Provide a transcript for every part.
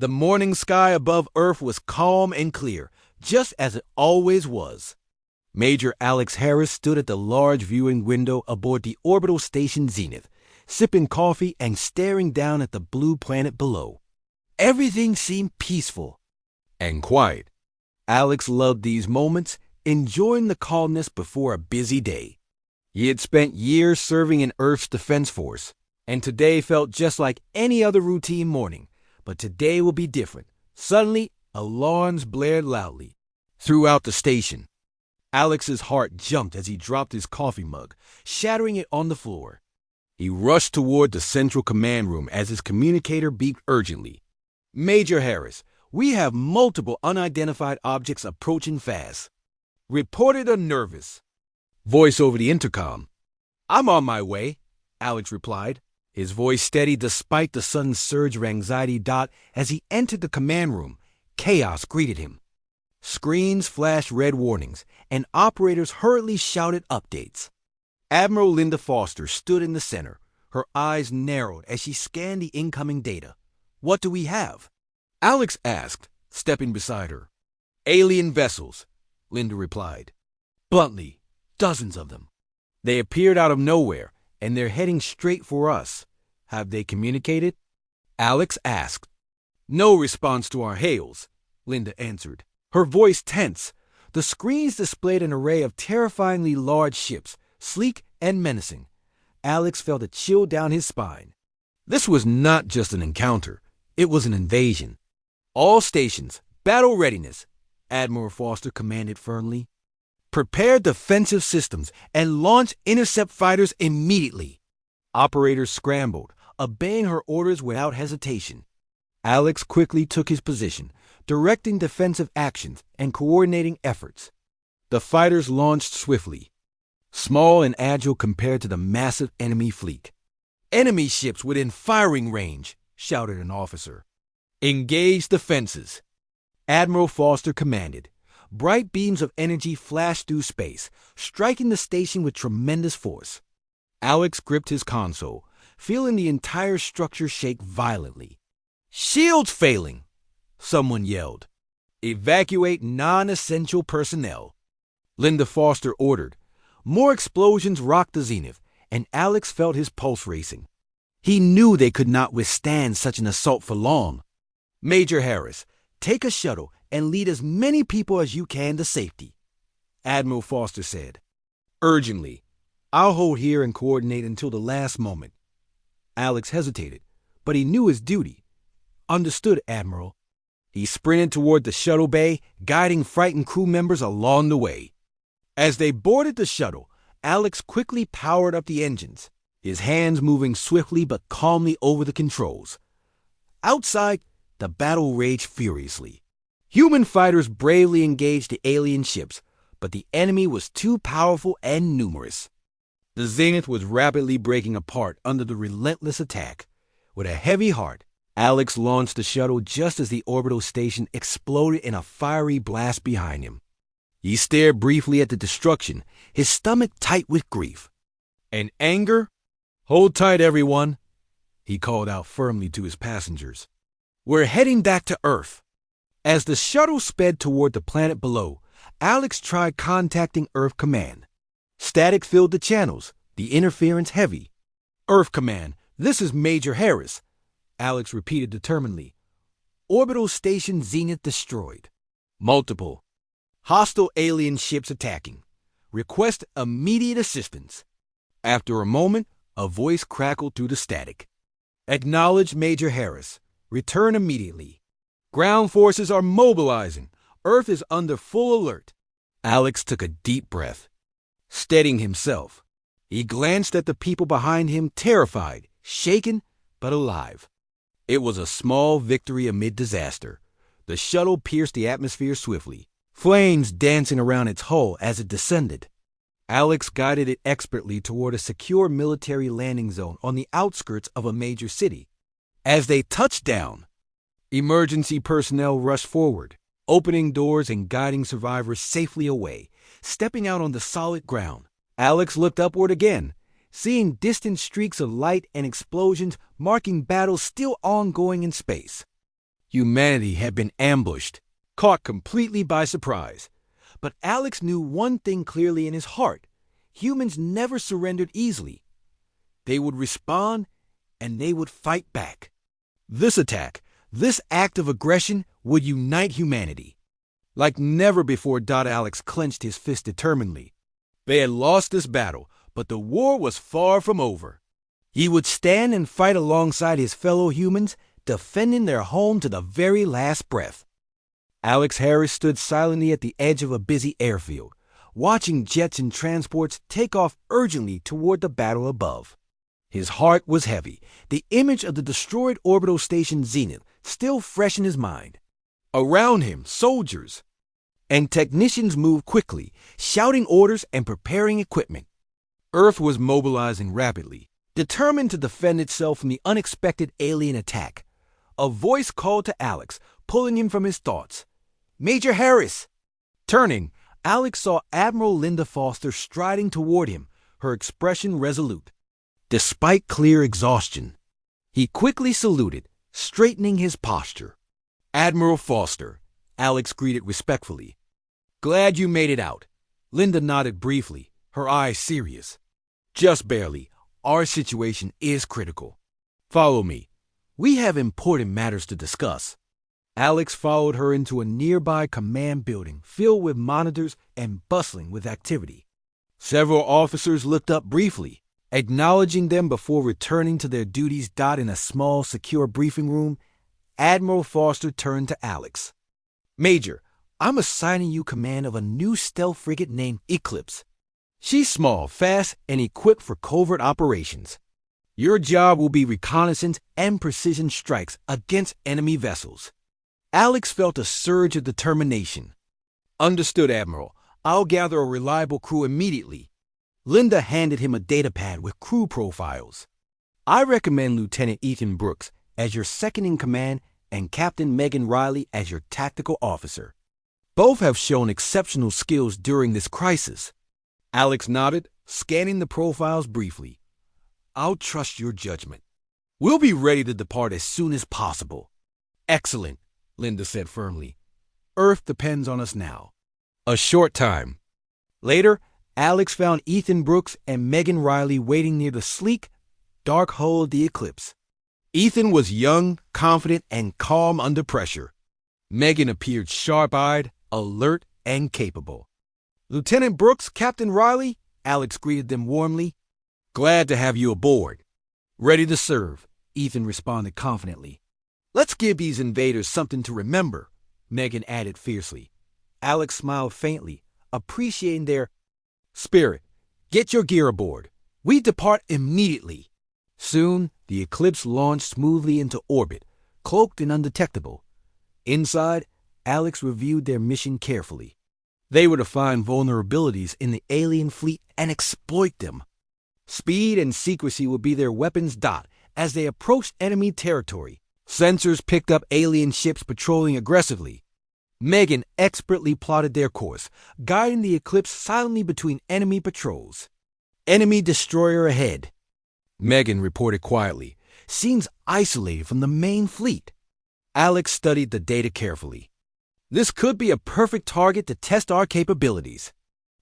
The morning sky above Earth was calm and clear, just as it always was. Major Alex Harris stood at the large viewing window aboard the orbital station Zenith, sipping coffee and staring down at the blue planet below. Everything seemed peaceful and quiet. Alex loved these moments, enjoying the calmness before a busy day. He had spent years serving in Earth's Defense Force, and today felt just like any other routine morning. But today will be different. Suddenly, alarms blared loudly throughout the station. Alex's heart jumped as he dropped his coffee mug, shattering it on the floor. He rushed toward the central command room as his communicator beeped urgently. "Major Harris, we have multiple unidentified objects approaching fast. Reported a nervous." Voice over the intercom. "I'm on my way," Alex replied, his voice steady despite the sudden surge of anxiety. As he entered the command room, chaos greeted him. Screens flashed red warnings, and operators hurriedly shouted updates. Admiral Linda Foster stood in the center, her eyes narrowed as she scanned the incoming data. "What do we have?" Alex asked, stepping beside her. "Alien vessels," Linda replied. "Bluntly, dozens of them. They appeared out of nowhere, and they're heading straight for us. Have they communicated?" Alex asked. "No response to our hails," Linda answered, her voice tense. The screens displayed an array of terrifyingly large ships, sleek and menacing. Alex felt a chill down his spine. This was not just an encounter, it was an invasion. "All stations, battle readiness," Admiral Foster commanded firmly. "Prepare defensive systems and launch intercept fighters immediately." Operators scrambled, obeying her orders without hesitation. Alex quickly took his position, directing defensive actions and coordinating efforts. The fighters launched swiftly, small and agile compared to the massive enemy fleet. "Enemy ships within firing range," shouted an officer. "Engage defenses," Admiral Foster commanded. Bright beams of energy flashed through space, striking the station with tremendous force. Alex gripped his console, feeling the entire structure shake violently. "Shields failing!" someone yelled. "Evacuate non-essential personnel," Linda Foster ordered. More explosions rocked the Zenith, and Alex felt his pulse racing. He knew they could not withstand such an assault for long. "Major Harris, take a shuttle and lead as many people as you can to safety," Admiral Foster said. Urgently, "I'll hold here and coordinate until the last moment." Alex hesitated, but he knew his duty. "Understood, Admiral." He sprinted toward the shuttle bay, guiding frightened crew members along the way. As they boarded the shuttle, Alex quickly powered up the engines, his hands moving swiftly but calmly over the controls. Outside, the battle raged furiously. Human fighters bravely engaged the alien ships, but the enemy was too powerful and numerous. The Zenith was rapidly breaking apart under the relentless attack. With a heavy heart, Alex launched the shuttle just as the orbital station exploded in a fiery blast behind him. He stared briefly at the destruction, his stomach tight with grief. And anger? "Hold tight, everyone," he called out firmly to his passengers. "We're heading back to Earth." As the shuttle sped toward the planet below, Alex tried contacting Earth Command. Static filled the channels, the interference heavy. "Earth Command, this is Major Harris," Alex repeated determinedly. "Orbital station Zenith destroyed. Multiple. Hostile alien ships attacking. Request immediate assistance." After a moment, a voice crackled through the static. "Acknowledge, Major Harris. Return immediately. Ground forces are mobilizing. Earth is under full alert." Alex took a deep breath. Steadying himself, he glanced at the people behind him, terrified, shaken, but alive. It was a small victory amid disaster. The shuttle pierced the atmosphere swiftly, flames dancing around its hull as it descended. Alex guided it expertly toward a secure military landing zone on the outskirts of a major city. As they touched down, emergency personnel rushed forward, opening doors and guiding survivors safely away. Stepping out on the solid ground, Alex looked upward again, seeing distant streaks of light and explosions marking battles still ongoing in space. Humanity had been ambushed, caught completely by surprise. But Alex knew one thing clearly in his heart. Humans never surrendered easily. They would respond, and they would fight back. This attack, this act of aggression, would unite humanity. Like never before, Alex clenched his fist determinedly. They had lost this battle, but the war was far from over. He would stand and fight alongside his fellow humans, defending their home to the very last breath. Alex Harris stood silently at the edge of a busy airfield, watching jets and transports take off urgently toward the battle above. His heart was heavy, the image of the destroyed orbital station Zenith still fresh in his mind. Around him, soldiers and technicians moved quickly, shouting orders and preparing equipment. Earth was mobilizing rapidly, determined to defend itself from the unexpected alien attack. A voice called to Alex, pulling him from his thoughts. "Major Harris!" Turning, Alex saw Admiral Linda Foster striding toward him, her expression resolute. Despite clear exhaustion, he quickly saluted, straightening his posture. "Admiral Foster," Alex greeted respectfully. "Glad you made it out." Linda nodded briefly, her eyes serious. "Just barely. Our situation is critical. Follow me. We have important matters to discuss." Alex followed her into a nearby command building filled with monitors and bustling with activity. Several officers looked up briefly, acknowledging them before returning to their duties. In a small, secure briefing room, Admiral Foster turned to Alex. "Major, I'm assigning you command of a new stealth frigate named Eclipse. She's small, fast, and equipped for covert operations. Your job will be reconnaissance and precision strikes against enemy vessels." Alex felt a surge of determination. "Understood, Admiral. I'll gather a reliable crew immediately." Linda handed him a datapad with crew profiles. "I recommend Lieutenant Ethan Brooks as your second-in-command and Captain Megan Riley as your tactical officer. Both have shown exceptional skills during this crisis." Alex nodded, scanning the profiles briefly. "I'll trust your judgment. We'll be ready to depart as soon as possible." "Excellent," Linda said firmly. "Earth depends on us now." A short time later, Alex found Ethan Brooks and Megan Riley waiting near the sleek, dark hull of the Eclipse. Ethan was young, confident, and calm under pressure. Megan appeared sharp-eyed, alert, and capable. "Lieutenant Brooks, Captain Riley," Alex greeted them warmly. "Glad to have you aboard." "Ready to serve," Ethan responded confidently. "Let's give these invaders something to remember," Megan added fiercely. Alex smiled faintly, appreciating their spirit. "Get your gear aboard. We depart immediately." Soon, the Eclipse launched smoothly into orbit, cloaked and undetectable. Inside, Alex reviewed their mission carefully. They were to find vulnerabilities in the alien fleet and exploit them. Speed and secrecy would be their weapons. As they approached enemy territory, sensors picked up alien ships patrolling aggressively. Megan expertly plotted their course, guiding the Eclipse silently between enemy patrols. "Enemy destroyer ahead," Megan reported quietly. "Seems isolated from the main fleet." Alex studied the data carefully. "This could be a perfect target to test our capabilities."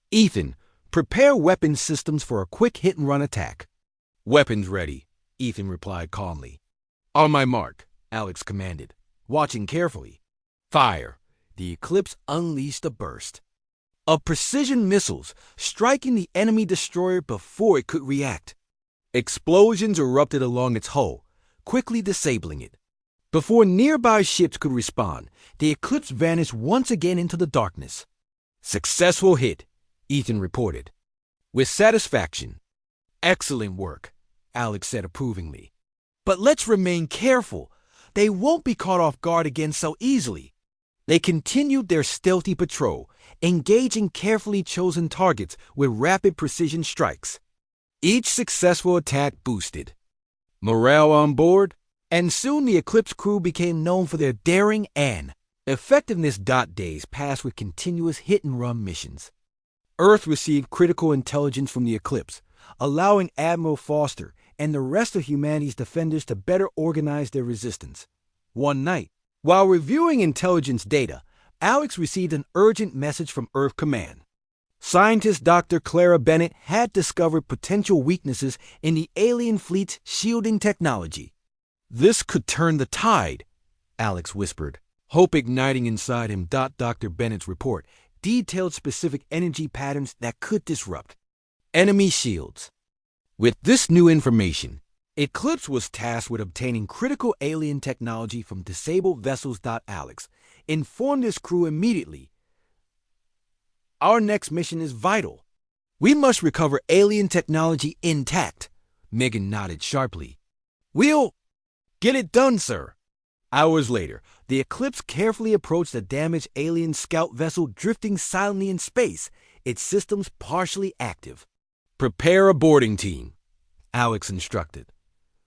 "Ethan, prepare weapon systems for a quick hit-and-run attack." "Weapons ready," Ethan replied calmly. "On my mark," Alex commanded, watching carefully. "Fire." The Eclipse unleashed a burst of precision missiles, striking the enemy destroyer before it could react. Explosions erupted along its hull, quickly disabling it. Before nearby ships could respond, the Eclipse vanished once again into the darkness. "Successful hit," Ethan reported, with satisfaction. "Excellent work," Alex said approvingly. "But let's remain careful. They won't be caught off guard again so easily." They continued their stealthy patrol, engaging carefully chosen targets with rapid precision strikes. Each successful attack boosted morale on board, and soon the Eclipse crew became known for their daring and effectiveness. Days passed with continuous hit-and-run missions. Earth received critical intelligence from the Eclipse, allowing Admiral Foster and the rest of humanity's defenders to better organize their resistance. One night, While reviewing intelligence data, Alex received an urgent message from Earth Command. Scientist Dr. Clara Bennett had discovered potential weaknesses in the alien fleet's shielding technology. This could turn the tide, Alex whispered, hope igniting inside him. Dr. Bennett's report detailed specific energy patterns that could disrupt enemy shields. With this new information, Eclipse was tasked with obtaining critical alien technology from disabled vessels. Alex informed his crew immediately. Our next mission is vital. We must recover alien technology intact. Megan nodded sharply. We'll get it done, sir. Hours later, the Eclipse carefully approached a damaged alien scout vessel drifting silently in space, its systems partially active. Prepare a boarding team, Alex instructed.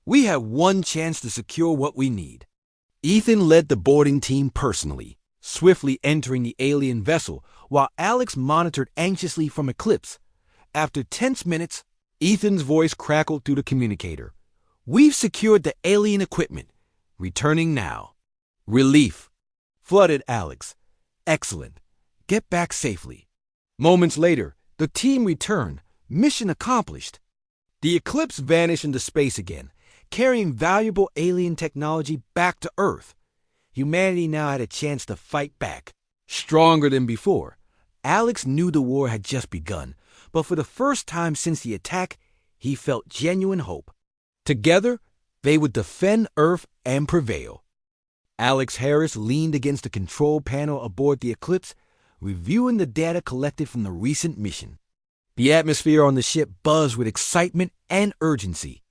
We have one chance to secure what we need. Ethan led the boarding team personally, swiftly entering the alien vessel while Alex monitored anxiously from Eclipse. After tense minutes, Ethan's voice crackled through the communicator. We've secured the alien equipment. Returning now. Relief flooded Alex. Excellent. Get back safely. Moments later, the team returned. Mission accomplished. The Eclipse vanished into space again, carrying valuable alien technology back to Earth. Humanity now had a chance to fight back. Stronger than before. Alex knew the war had just begun, but for the first time since the attack, he felt genuine hope. Together, they would defend Earth and prevail. Alex Harris leaned against the control panel aboard the Eclipse, reviewing the data collected from the recent mission. The atmosphere on the ship buzzed with excitement and urgency.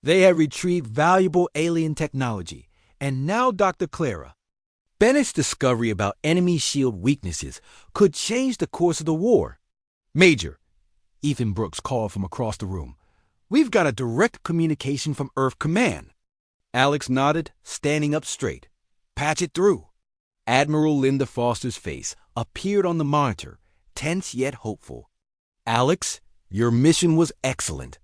They had retrieved valuable alien technology, and now Dr. Clara Bennett's discovery about enemy shield weaknesses could change the course of the war. Major, Ethan Brooks called from across the room. We've got a direct communication from Earth Command. Alex nodded, standing up straight. Patch it through. Admiral Linda Foster's face appeared on the monitor, tense yet hopeful. Alex, your mission was excellent.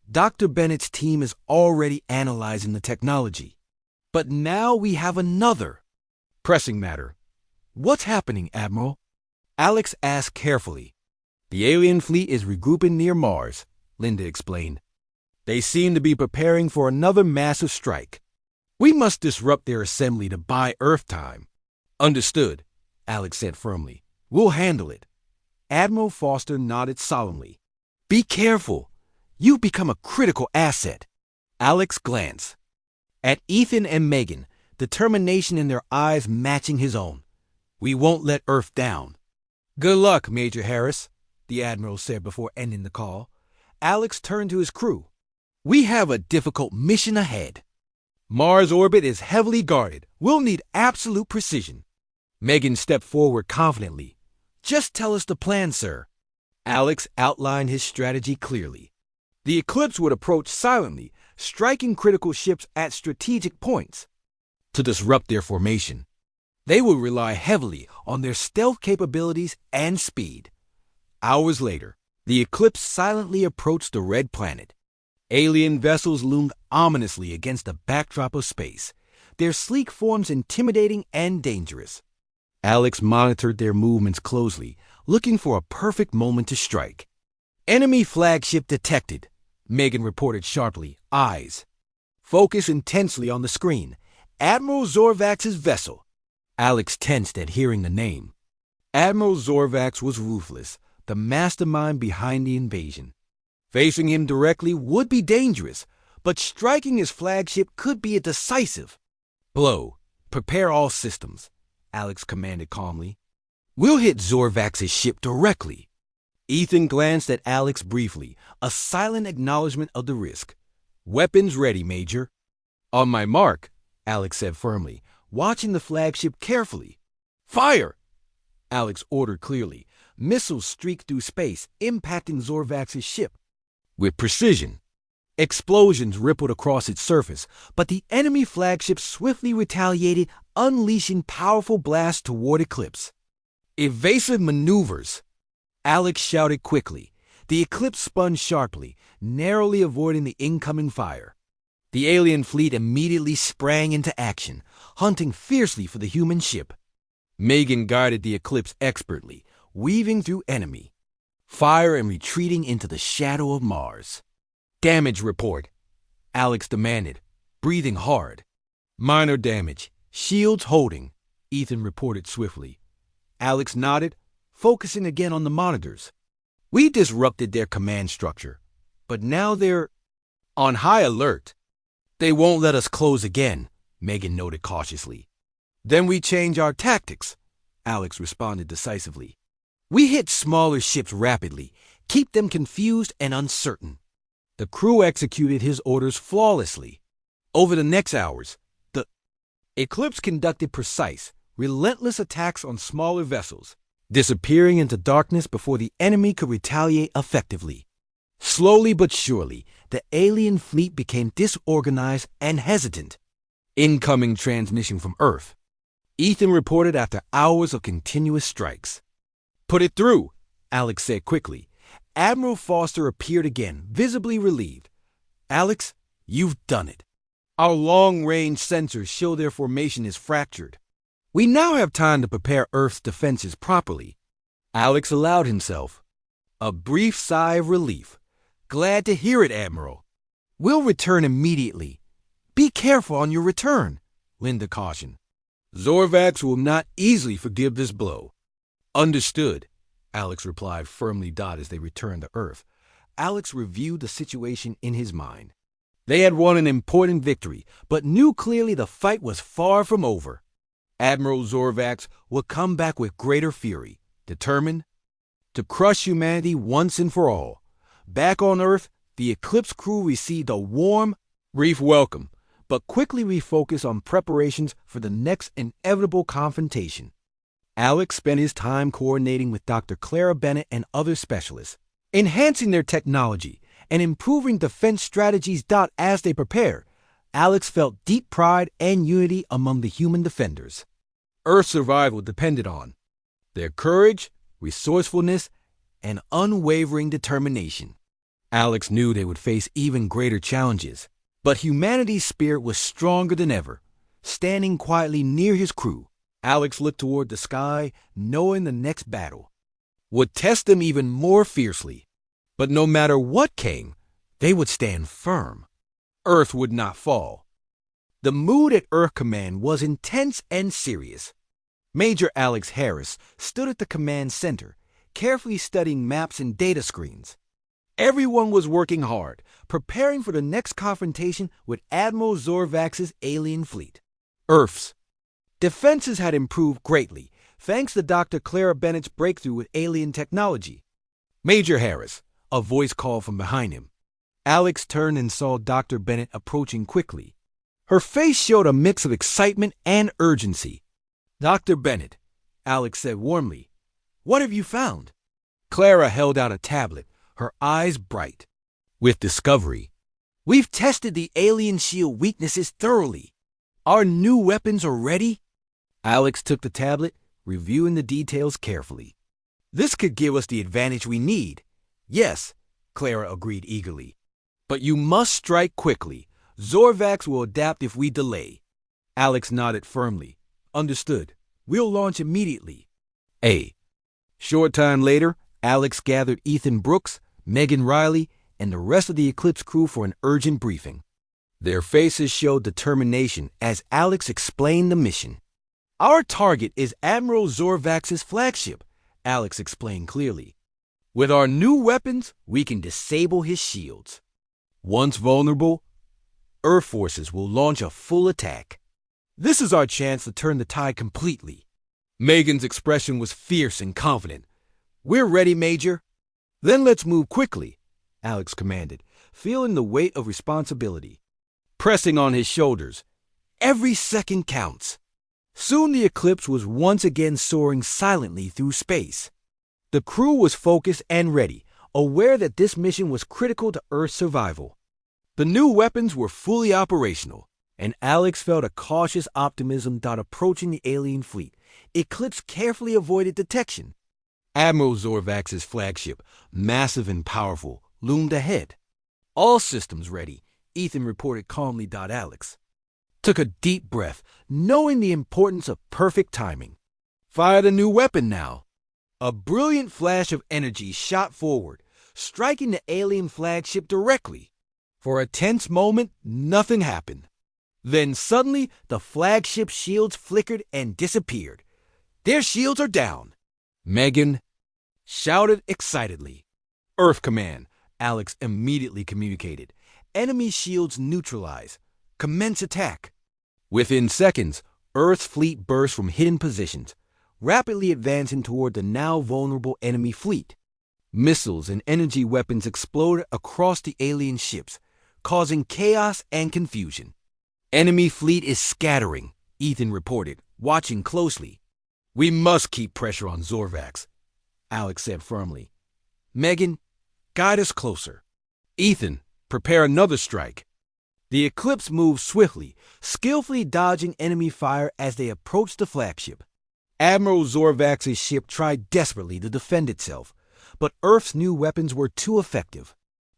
Dr. Bennett's team is already analyzing the technology. But now we have another pressing matter. What's happening, Admiral? Alex asked carefully. The alien fleet is regrouping near Mars, Linda explained. They seem to be preparing for another massive strike. We must disrupt their assembly to buy Earth time. Understood, Alex said firmly. We'll handle it. Admiral Foster nodded solemnly. Be careful. You've become a critical asset. Alex glanced at Ethan and Megan, determination in their eyes matching his own. We won't let Earth down. Good luck, Major Harris, the Admiral said before ending the call. Alex turned to his crew. We have a difficult mission ahead. Mars orbit is heavily guarded. We'll need absolute precision. Megan stepped forward confidently. Just tell us the plan, sir. Alex outlined his strategy clearly. The Eclipse would approach silently, striking critical ships at strategic points. To disrupt their formation, they would rely heavily on their stealth capabilities and speed. Hours later, the Eclipse silently approached the red planet. Alien vessels loomed ominously against the backdrop of space, their sleek forms intimidating and dangerous. Alex monitored their movements closely, looking for a perfect moment to strike. Enemy flagship detected, Megan reported sharply, eyes focused intensely on the screen. Admiral Zorvax's vessel. Alex tensed at hearing the name. Admiral Zorvax was ruthless, the mastermind behind the invasion. Facing him directly would be dangerous, but striking his flagship could be a decisive blow. Prepare all systems, Alex commanded calmly. We'll hit Zorvax's ship directly. Ethan glanced at Alex briefly, a silent acknowledgement of the risk. Weapons ready, Major. On my mark, Alex said firmly, watching the flagship carefully. Fire! Alex ordered clearly. Missiles streaked through space, impacting Zorvax's ship. With precision, explosions rippled across its surface, but the enemy flagship swiftly retaliated, unleashing powerful blasts toward Eclipse. Evasive maneuvers! Alex shouted quickly. The Eclipse spun sharply, narrowly avoiding the incoming fire. The alien fleet immediately sprang into action, hunting fiercely for the human ship. Megan guided the Eclipse expertly, weaving through enemy fire and retreating into the shadow of Mars. "Damage report," Alex demanded, breathing hard. "Minor damage. Shields holding," Ethan reported swiftly. Alex nodded, focusing again on the monitors. "We disrupted their command structure, but now they're on high alert. They won't let us close again," Megan noted cautiously. "Then we change our tactics," Alex responded decisively. "We hit smaller ships rapidly, keep them confused and uncertain." The crew executed his orders flawlessly. Over the next hours, the Eclipse conducted precise, relentless attacks on smaller vessels, disappearing into darkness before the enemy could retaliate effectively. Slowly but surely, the alien fleet became disorganized and hesitant. "Incoming transmission from Earth," Ethan reported after hours of continuous strikes. "Put it through," Alex said quickly. Admiral Foster appeared again, visibly relieved. "Alex, you've done it. Our long-range sensors show their formation is fractured. We now have time to prepare Earth's defenses properly." Alex allowed himself a brief sigh of relief. "Glad to hear it, Admiral. We'll return immediately. Be careful on your return," Linda cautioned. "Zorvax will not easily forgive this blow." "Understood," Alex replied, firmly as they returned to Earth. Alex reviewed the situation in his mind. They had won an important victory, but knew clearly the fight was far from over. Admiral Zorvax would come back with greater fury, determined to crush humanity once and for all. Back on Earth, the Eclipse crew received a warm, brief welcome, but quickly refocused on preparations for the next inevitable confrontation. Alex spent his time coordinating with Dr. Clara Bennett and other specialists, enhancing their technology and improving defense strategies. As they prepared, Alex felt deep pride and unity among the human defenders. Earth's survival depended on their courage, resourcefulness, and unwavering determination. Alex knew they would face even greater challenges, but humanity's spirit was stronger than ever. Standing quietly near his crew, Alex looked toward the sky, knowing the next battle would test them even more fiercely. But no matter what came, they would stand firm. Earth would not fall. The mood at Earth Command was intense and serious. Major Alex Harris stood at the command center, carefully studying maps and data screens. Everyone was working hard, preparing for the next confrontation with Admiral Zorvax's alien fleet. Earth's defenses had improved greatly, thanks to Dr. Clara Bennett's breakthrough with alien technology. "Major Harris," a voice called from behind him. Alex turned and saw Dr. Bennett approaching quickly. Her face showed a mix of excitement and urgency. "Dr. Bennett," Alex said warmly, "what have you found?" Clara held out a tablet, her eyes bright with discovery. "We've tested the alien shield weaknesses thoroughly. Our new weapons are ready." Alex took the tablet, reviewing the details carefully. "This could give us the advantage we need." "Yes," Clara agreed eagerly. "But you must strike quickly. Zorvax will adapt if we delay." Alex nodded firmly. "Understood. We'll launch immediately." A short time later, Alex gathered Ethan Brooks, Megan Riley, and the rest of the Eclipse crew for an urgent briefing. Their faces showed determination as Alex explained the mission. "Our target is Admiral Zorvax's flagship," Alex explained clearly. "With our new weapons, we can disable his shields. Once vulnerable, Earth forces will launch a full attack. This is our chance to turn the tide completely." Megan's expression was fierce and confident. "We're ready, Major." "Then let's move quickly," Alex commanded, feeling the weight of responsibility pressing on his shoulders. Every second counts. Soon the Eclipse was once again soaring silently through space. The crew was focused and ready, aware that this mission was critical to Earth's survival. The new weapons were fully operational, and Alex felt a cautious optimism approaching the alien fleet. Eclipse carefully avoided detection. Admiral Zorvax's flagship, massive and powerful, loomed ahead. All systems ready, Ethan reported calmly. Alex took a deep breath, knowing the importance of perfect timing. Fire the new weapon now. A brilliant flash of energy shot forward, striking the alien flagship directly. For a tense moment, nothing happened. Then suddenly, the flagship's shields flickered and disappeared. Their shields are down, Megan shouted excitedly. Earth Command, Alex immediately communicated. Enemy shields neutralized. Commence attack. Within seconds, Earth's fleet burst from hidden positions, rapidly advancing toward the now vulnerable enemy fleet. Missiles and energy weapons exploded across the alien ships, causing chaos and confusion. Enemy fleet is scattering, Ethan reported, watching closely. We must keep pressure on Zorvax, Alex said firmly. Megan, guide us closer. Ethan, prepare another strike. The Eclipse moved swiftly, skillfully dodging enemy fire as they approached the flagship. Admiral Zorvax's ship tried desperately to defend itself, but Earth's new weapons were too effective.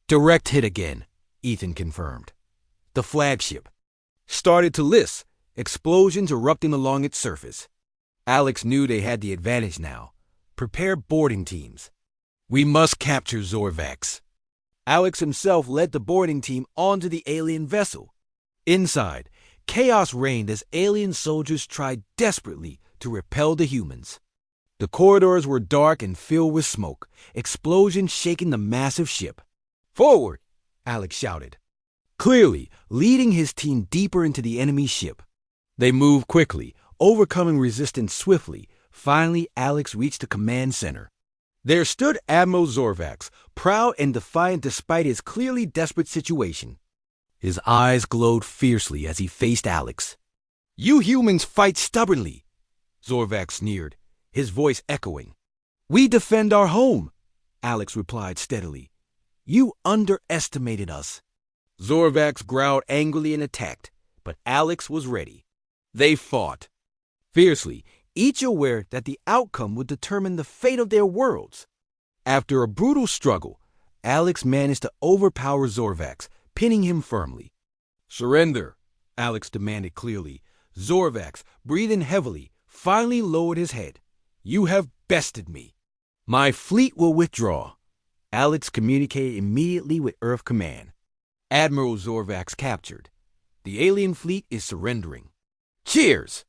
Direct hit again, Ethan confirmed. The flagship started to list, explosions erupting along its surface. Alex knew they had the advantage now. Prepare boarding teams. We must capture Zorvax. Alex himself led the boarding team onto the alien vessel. Inside, chaos reigned as alien soldiers tried desperately to repel the humans. The corridors were dark and filled with smoke, explosions shaking the massive ship. Forward, Alex shouted, clearly leading his team deeper into the enemy ship. They moved quickly, overcoming resistance swiftly. Finally, Alex reached the command center. There stood Admiral Zorvax, proud and defiant despite his clearly desperate situation. His eyes glowed fiercely as he faced Alex. You humans fight stubbornly, Zorvax sneered, his voice echoing. We defend our home, Alex replied steadily. You underestimated us. Zorvax growled angrily and attacked, but Alex was ready. They fought fiercely, each aware that the outcome would determine the fate of their worlds. After a brutal struggle, Alex managed to overpower Zorvax, pinning him firmly. Surrender, Alex demanded clearly. Zorvax, breathing heavily, finally lowered his head. You have bested me. My fleet will withdraw. Alex communicated immediately with Earth Command. Admiral Zorvax captured. The alien fleet is surrendering. Cheers!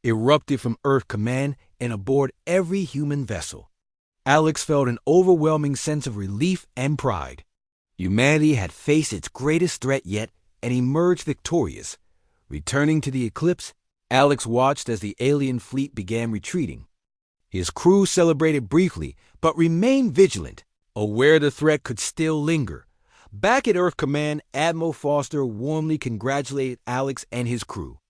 Erupted from Earth Command and aboard every human vessel. Alex felt an overwhelming sense of relief and pride. Humanity had faced its greatest threat yet and emerged victorious. Returning to the Eclipse, Alex watched as the alien fleet began retreating. His crew celebrated briefly, but remained vigilant, aware the threat could still linger. Back at Earth Command, Admiral Foster warmly congratulated Alex and his crew.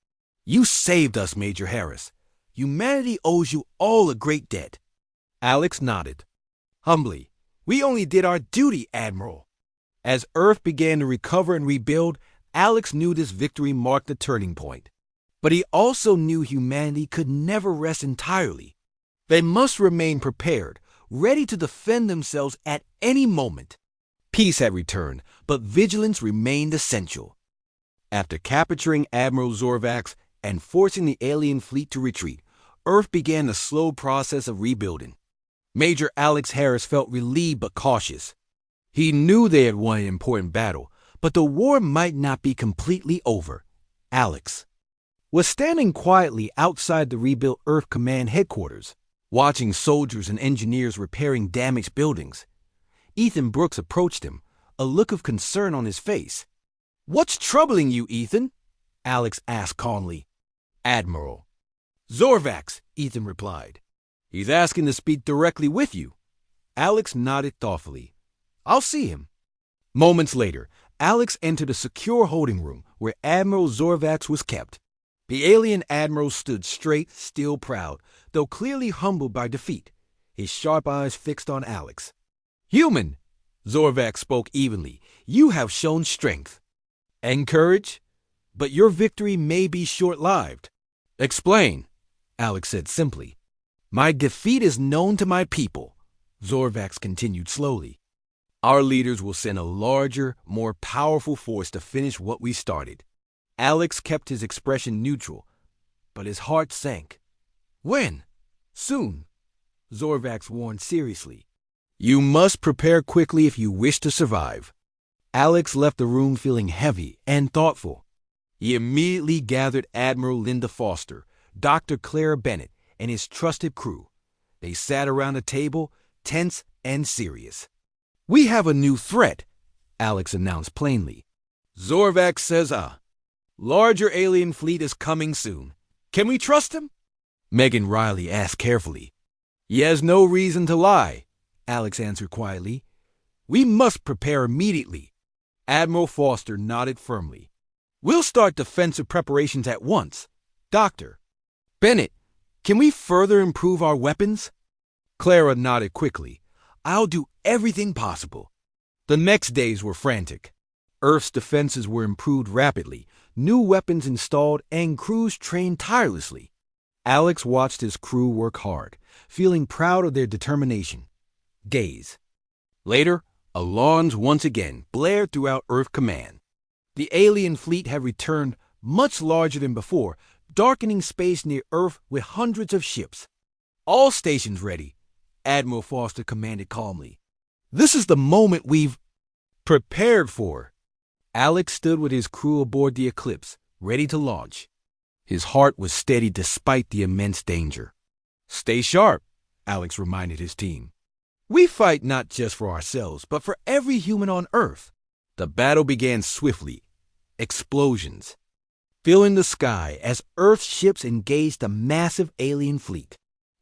You saved us, Major Harris. Humanity owes you all a great debt. Alex nodded. Humbly, we only did our duty, Admiral. As Earth began to recover and rebuild, Alex knew this victory marked a turning point. But he also knew humanity could never rest entirely. They must remain prepared, ready to defend themselves at any moment. Peace had returned, but vigilance remained essential. After capturing Admiral Zorvax and forcing the alien fleet to retreat, Earth began the slow process of rebuilding. Major Alex Harris felt relieved but cautious. He knew they had won an important battle, but the war might not be completely over. Alex was standing quietly outside the rebuilt Earth Command headquarters, watching soldiers and engineers repairing damaged buildings. Ethan Brooks approached him, a look of concern on his face. What's troubling you, Ethan? Alex asked calmly. Admiral. Zorvax, Ethan replied. He's asking to speak directly with you. Alex nodded thoughtfully. I'll see him. Moments later, Alex entered a secure holding room where Admiral Zorvax was kept. The alien admiral stood straight, still proud, though clearly humbled by defeat, his sharp eyes fixed on Alex. Human, Zorvax spoke evenly, you have shown strength and courage, but your victory may be short-lived. Explain, Alex said simply. My defeat is known to my people, Zorvax continued slowly. Our leaders will send a larger, more powerful force to finish what we started. Alex kept his expression neutral, but his heart sank. When? Soon, Zorvax warned seriously. You must prepare quickly if you wish to survive. Alex left the room feeling heavy and thoughtful. He immediately gathered Admiral Linda Foster, Dr. Clara Bennett, and his trusted crew. They sat around a table, tense and serious. We have a new threat, Alex announced plainly. Zorvax says larger alien fleet is coming soon. Can we trust him? Megan Riley asked carefully. He has no reason to lie, Alex answered quietly. We must prepare immediately. Admiral Foster nodded firmly. We'll start defensive preparations at once. Doctor. Bennett, can we further improve our weapons? Clara nodded quickly. I'll do everything possible. The next days were frantic. Earth's defenses were improved rapidly, new weapons installed, and crews trained tirelessly. Alex watched his crew work hard, feeling proud of their determination. Days. Later, alarms once again blared throughout Earth Command. The alien fleet had returned, much larger than before, darkening space near Earth with hundreds of ships. All stations ready, Admiral Foster commanded calmly. This is the moment we've prepared for. Alex stood with his crew aboard the Eclipse, ready to launch. His heart was steady despite the immense danger. Stay sharp, Alex reminded his team. We fight not just for ourselves, but for every human on Earth. The battle began swiftly. Explosions filling the sky as Earth's ships engaged a massive alien fleet.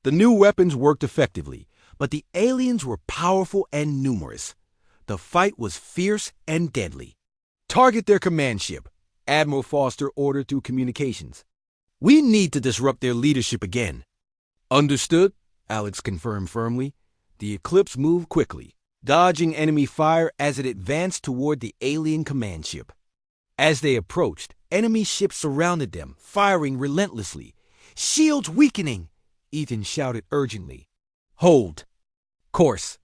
The new weapons worked effectively, but the aliens were powerful and numerous. The fight was fierce and deadly. Target their command ship, Admiral Foster ordered through communications. We need to disrupt their leadership again. Understood, Alex confirmed firmly. The Eclipse moved quickly, dodging enemy fire as it advanced toward the alien command ship. As they approached, enemy ships surrounded them, firing relentlessly. Shields weakening, Ethan shouted urgently. Hold. Course,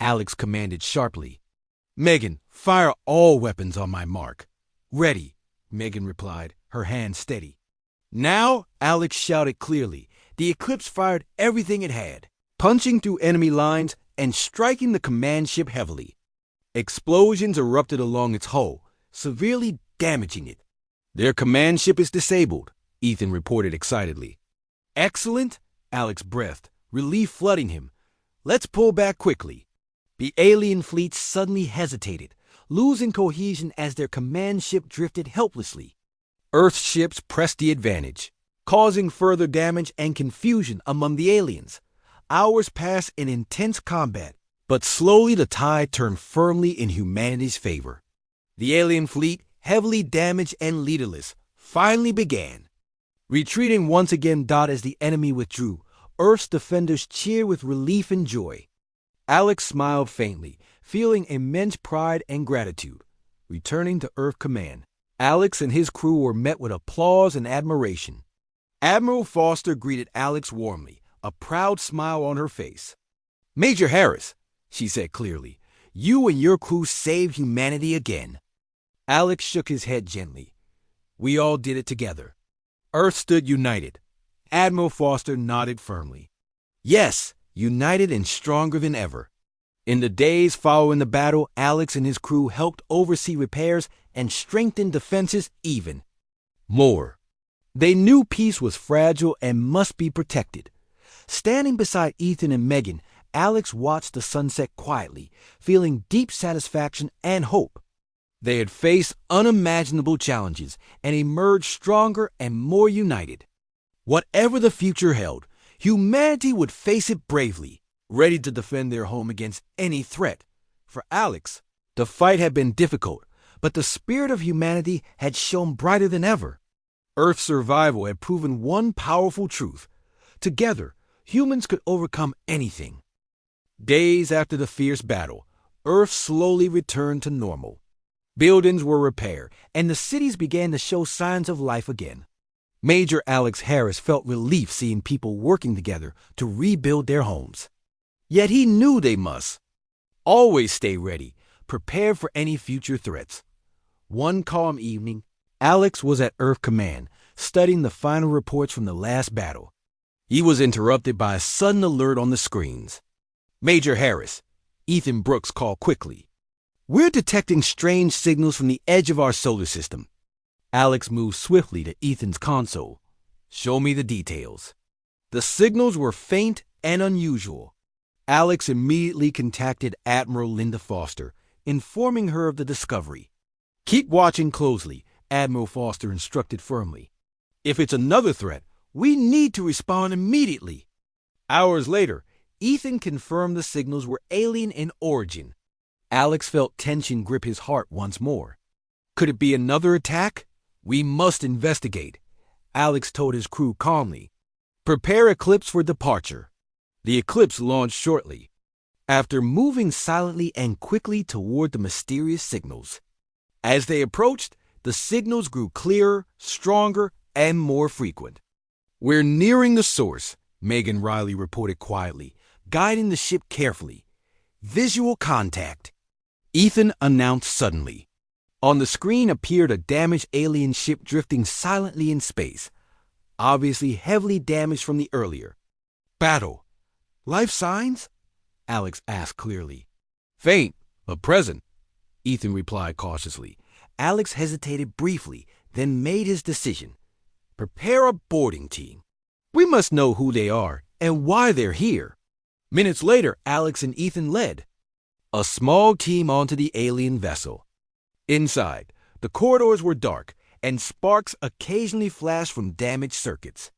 Alex commanded sharply. Megan, fire all weapons on my mark. Ready, Megan replied, her hand steady. Now, Alex shouted clearly. The Eclipse fired everything it had, punching through enemy lines and striking the command ship heavily. Explosions erupted along its hull, severely damaging it. Their command ship is disabled, Ethan reported excitedly. Excellent, Alex breathed, relief flooding him. Let's pull back quickly. The alien fleet suddenly hesitated, losing cohesion as their command ship drifted helplessly. Earth's ships pressed the advantage, causing further damage and confusion among the aliens. Hours passed in intense combat, but slowly the tide turned firmly in humanity's favor. The alien fleet, heavily damaged and leaderless, finally began. Retreating once again as the enemy withdrew, Earth's defenders cheered with relief and joy. Alex smiled faintly, feeling immense pride and gratitude. Returning to Earth Command, Alex and his crew were met with applause and admiration. Admiral Foster greeted Alex warmly, a proud smile on her face. Major Harris, she said clearly, you and your crew saved humanity again. Alex shook his head gently. We all did it together. Earth stood united. Admiral Foster nodded firmly. Yes, united and stronger than ever. In the days following the battle, Alex and his crew helped oversee repairs and strengthen defenses even more. They knew peace was fragile and must be protected. Standing beside Ethan and Megan, Alex watched the sunset quietly, feeling deep satisfaction and hope. They had faced unimaginable challenges and emerged stronger and more united. Whatever the future held, humanity would face it bravely, ready to defend their home against any threat. For Alex, the fight had been difficult, but the spirit of humanity had shone brighter than ever. Earth's survival had proven one powerful truth. Together, humans could overcome anything. Days after the fierce battle, Earth slowly returned to normal. Buildings were repaired, and the cities began to show signs of life again. Major Alex Harris felt relief seeing people working together to rebuild their homes. Yet he knew they must Always stay ready, prepared for any future threats. One calm evening, Alex was at Earth Command, studying the final reports from the last battle. He was interrupted by a sudden alert on the screens. Major Harris, Ethan Brooks called quickly. We're detecting strange signals from the edge of our solar system. Alex moved swiftly to Ethan's console. Show me the details. The signals were faint and unusual. Alex immediately contacted Admiral Linda Foster, informing her of the discovery. Keep watching closely, Admiral Foster instructed firmly. If it's another threat, we need to respond immediately. Hours later, Ethan confirmed the signals were alien in origin. Alex felt tension grip his heart once more. Could it be another attack? We must investigate, Alex told his crew calmly. Prepare Eclipse for departure. The Eclipse launched shortly, after moving silently and quickly toward the mysterious signals. As they approached, the signals grew clearer, stronger, and more frequent. We're nearing the source, Megan Riley reported quietly, guiding the ship carefully. Visual contact, Ethan announced suddenly. On the screen appeared a damaged alien ship drifting silently in space, obviously heavily damaged from the earlier battle. Life signs? Alex asked clearly. Faint, but present, Ethan replied cautiously. Alex hesitated briefly, then made his decision. Prepare a boarding team. We must know who they are and why they're here. Minutes later, Alex and Ethan led a small team onto the alien vessel. Inside, the corridors were dark, and sparks occasionally flashed from damaged circuits.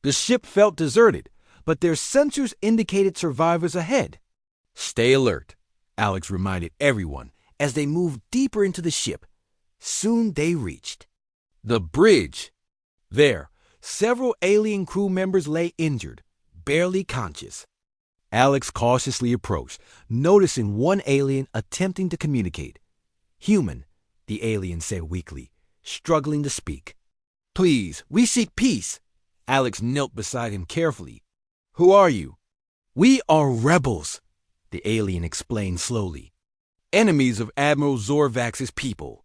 The ship felt deserted, but their sensors indicated survivors ahead. Stay alert, Alex reminded everyone as they moved deeper into the ship. Soon they reached the bridge. There, several alien crew members lay injured, barely conscious. Alex cautiously approached, noticing one alien attempting to communicate. Human, the alien said weakly, struggling to speak. Please, we seek peace. Alex knelt beside him carefully. Who are you? We are rebels, the alien explained slowly. Enemies of Admiral Zorvax's people.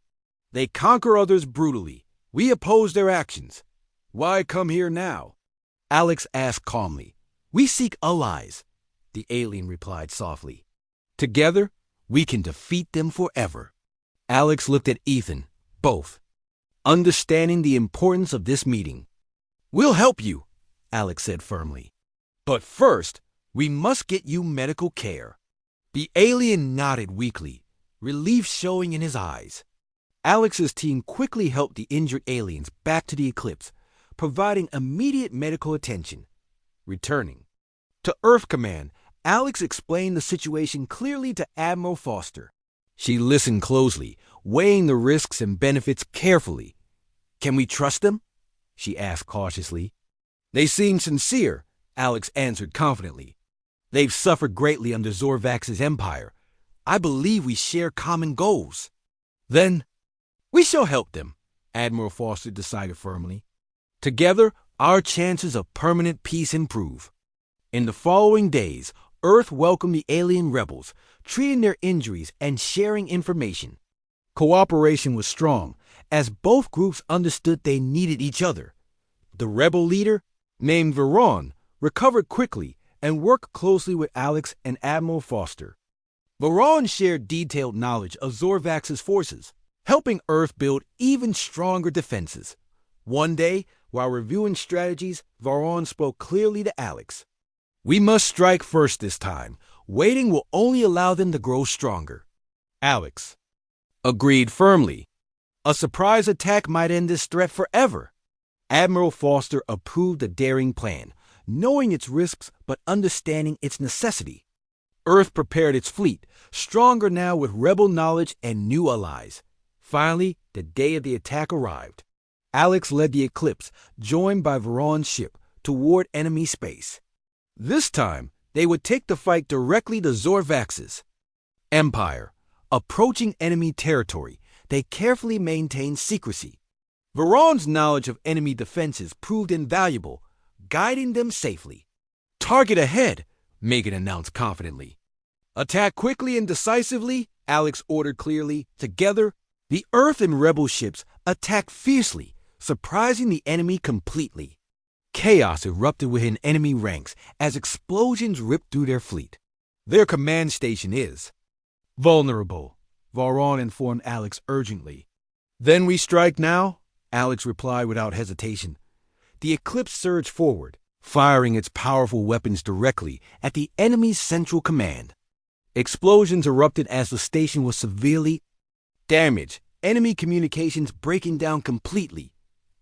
They conquer others brutally. We oppose their actions. Why come here now? Alex asked calmly. We seek allies, the alien replied softly. Together, we can defeat them forever. Alex looked at Ethan, both, understanding the importance of this meeting. We'll help you, Alex said firmly. But first, we must get you medical care. The alien nodded weakly, relief showing in his eyes. Alex's team quickly helped the injured aliens back to the Eclipse, providing immediate medical attention. Returning to Earth Command, Alex explained the situation clearly to Admiral Foster. She listened closely, weighing the risks and benefits carefully. Can we trust them? She asked cautiously. They seem sincere, Alex answered confidently. They've suffered greatly under Zorvax's empire. I believe we share common goals. Then, we shall help them, Admiral Foster decided firmly. Together, our chances of permanent peace improve. In the following days, Earth welcomed the alien rebels, treating their injuries and sharing information. Cooperation was strong, as both groups understood they needed each other. The rebel leader, named Veron, recovered quickly and worked closely with Alex and Admiral Foster. Veron shared detailed knowledge of Zorvax's forces, helping Earth build even stronger defenses. One day, while reviewing strategies, Veron spoke clearly to Alex. We must strike first this time. Waiting will only allow them to grow stronger. Alex agreed firmly. A surprise attack might end this threat forever. Admiral Foster approved the daring plan, knowing its risks but understanding its necessity. Earth prepared its fleet, stronger now with rebel knowledge and new allies. Finally, the day of the attack arrived. Alex led the Eclipse, joined by Veron's ship, toward enemy space. This time, they would take the fight directly to Zorvax's empire. Approaching enemy territory, they carefully maintained secrecy. Veron's knowledge of enemy defenses proved invaluable, guiding them safely. Target ahead, Megan announced confidently. Attack quickly and decisively, Alex ordered clearly. Together, the Earth and Rebel ships attacked fiercely, surprising the enemy completely. Chaos erupted within enemy ranks as explosions ripped through their fleet. Their command station is vulnerable, Varon informed Alex urgently. Then we strike now, Alex replied without hesitation. The Eclipse surged forward, firing its powerful weapons directly at the enemy's central command. Explosions erupted as the station was severely damaged, enemy communications breaking down completely.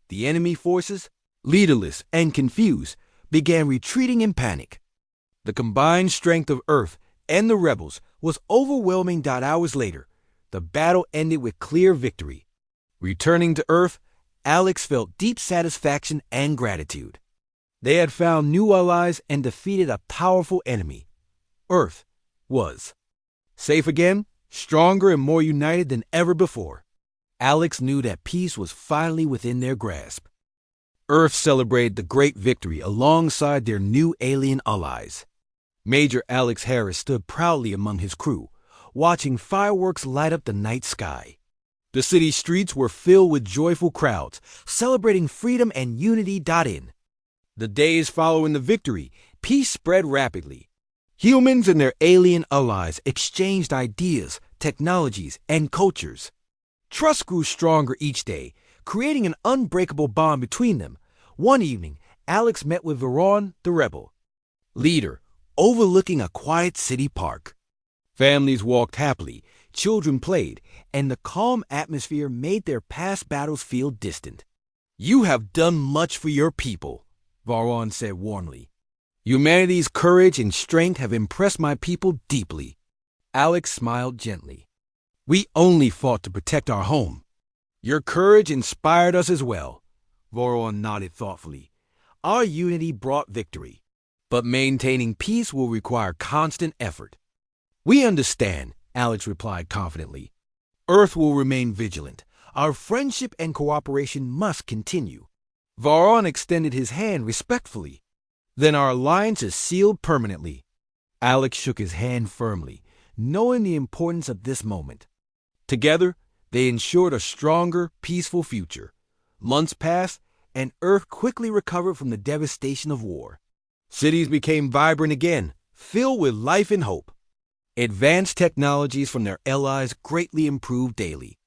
The enemy forces, leaderless and confused, began retreating in panic. The combined strength of Earth and the rebels was overwhelming. Hours later, the battle ended with clear victory. Returning to Earth, Alex felt deep satisfaction and gratitude. They had found new allies and defeated a powerful enemy. Earth was safe again, stronger and more united than ever before. Alex knew that peace was finally within their grasp. Earth celebrated the great victory alongside their new alien allies. Major Alex Harris stood proudly among his crew, watching fireworks light up the night sky. The city streets were filled with joyful crowds, celebrating freedom and unity. In the days following the victory, peace spread rapidly. Humans and their alien allies exchanged ideas, technologies, and cultures. Trust grew stronger each day, creating an unbreakable bond between them. One evening, Alex met with Varon, the rebel leader, overlooking a quiet city park. Families walked happily, children played, and the calm atmosphere made their past battles feel distant. You have done much for your people, Varon said warmly. Humanity's courage and strength have impressed my people deeply. Alex smiled gently. We only fought to protect our home. Your courage inspired us as well. Varon nodded thoughtfully. Our unity brought victory, but maintaining peace will require constant effort. We understand, Alex replied confidently. Earth will remain vigilant. Our friendship and cooperation must continue. Varon extended his hand respectfully. Then our alliance is sealed permanently. Alex shook his hand firmly, knowing the importance of this moment. Together, they ensured a stronger, peaceful future. Months passed, and Earth quickly recovered from the devastation of war. Cities became vibrant again, filled with life and hope. Advanced technologies from their allies greatly improved daily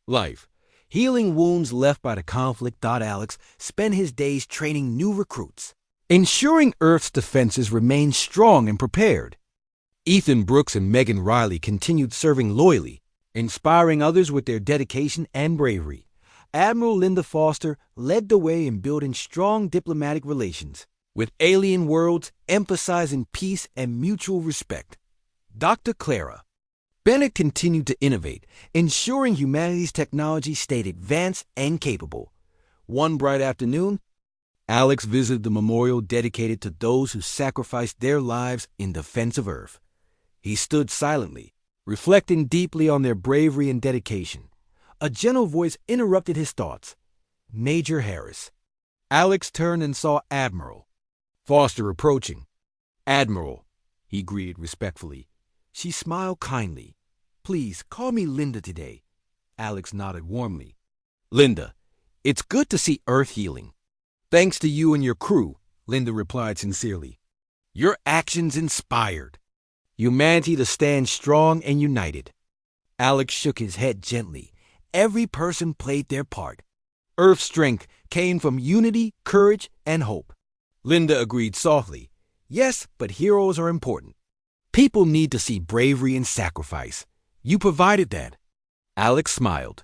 life, healing wounds left by the conflict. Alex spent his days training new recruits, ensuring Earth's defenses remained strong and prepared. Ethan Brooks and Megan Riley continued serving loyally, inspiring others with their dedication and bravery. Admiral Linda Foster led the way in building strong diplomatic relations with alien worlds, emphasizing peace and mutual respect. Dr. Clara Bennett continued to innovate, ensuring humanity's technology stayed advanced and capable. One bright afternoon, Alex visited the memorial dedicated to those who sacrificed their lives in defense of Earth. He stood silently, reflecting deeply on their bravery and dedication. A gentle voice interrupted his thoughts. Major Harris. Alex turned and saw Admiral Foster approaching. Admiral, he greeted respectfully. She smiled kindly. Please, call me Linda today. Alex nodded warmly. Linda, it's good to see Earth healing. Thanks to you and your crew, Linda replied sincerely. Your actions inspired humanity to stand strong and united. Alex shook his head gently. Every person played their part. Earth's strength came from unity, courage, and hope. Linda agreed softly. Yes, but heroes are important. People need to see bravery and sacrifice. You provided that. Alex smiled,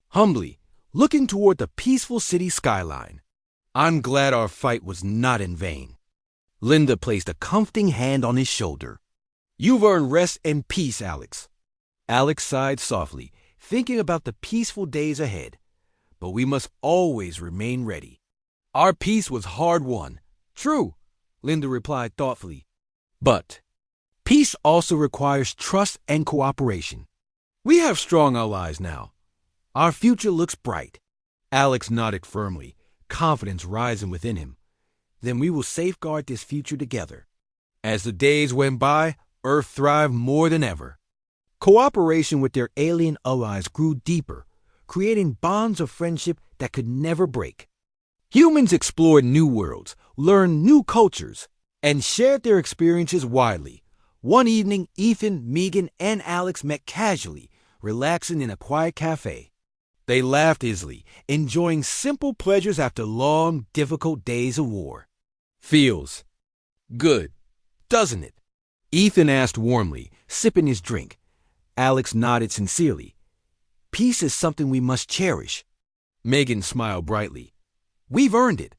humbly, looking toward the peaceful city skyline. I'm glad our fight was not in vain. Linda placed a comforting hand on his shoulder. You've earned rest and peace, Alex. Alex sighed softly, thinking about the peaceful days ahead. But we must always remain ready. Our peace was hard-won. True, Linda replied thoughtfully. But peace also requires trust and cooperation. We have strong allies now. Our future looks bright. Alex nodded firmly, confidence rising within him. Then we will safeguard this future together. As the days went by, Earth thrived more than ever. Cooperation with their alien allies grew deeper, creating bonds of friendship that could never break. Humans explored new worlds, learned new cultures, and shared their experiences widely. One evening, Ethan, Megan, and Alex met casually, relaxing in a quiet cafe. They laughed easily, enjoying simple pleasures after long, difficult days of war. "Feels good, doesn't it?" Ethan asked warmly, sipping his drink. Alex nodded sincerely. "Peace is something we must cherish." Megan smiled brightly. "We've earned it.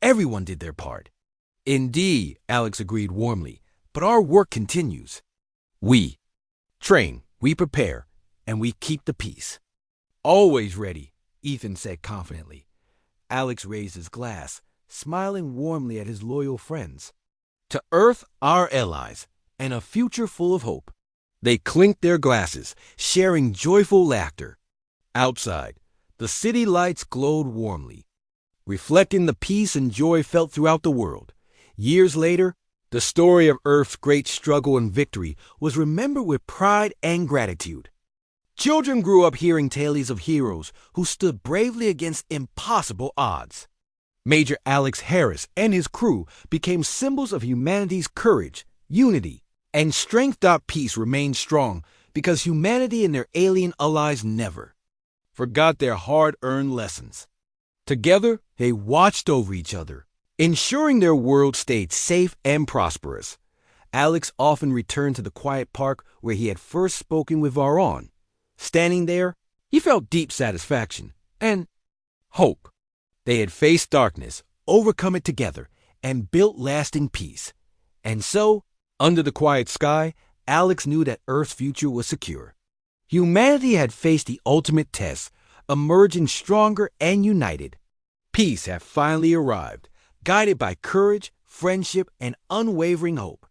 Everyone did their part." "Indeed," Alex agreed warmly, "but our work continues. We train, we prepare, and we keep the peace." "Always ready," Ethan said confidently. Alex raised his glass, smiling warmly at his loyal friends. "To Earth, our allies, and a future full of hope." They clinked their glasses, sharing joyful laughter. Outside, the city lights glowed warmly, reflecting the peace and joy felt throughout the world. Years later, the story of Earth's great struggle and victory was remembered with pride and gratitude. Children grew up hearing tales of heroes who stood bravely against impossible odds. Major Alex Harris and his crew became symbols of humanity's courage, unity, and strength. Peace remained strong because humanity and their alien allies never forgot their hard-earned lessons. Together, they watched over each other, ensuring their world stayed safe and prosperous. Alex often returned to the quiet park where he had first spoken with Varon. Standing there, he felt deep satisfaction and hope. They had faced darkness, overcome it together, and built lasting peace. And so, under the quiet sky, Alex knew that Earth's future was secure. Humanity had faced the ultimate test, emerging stronger and united. Peace had finally arrived, guided by courage, friendship, and unwavering hope.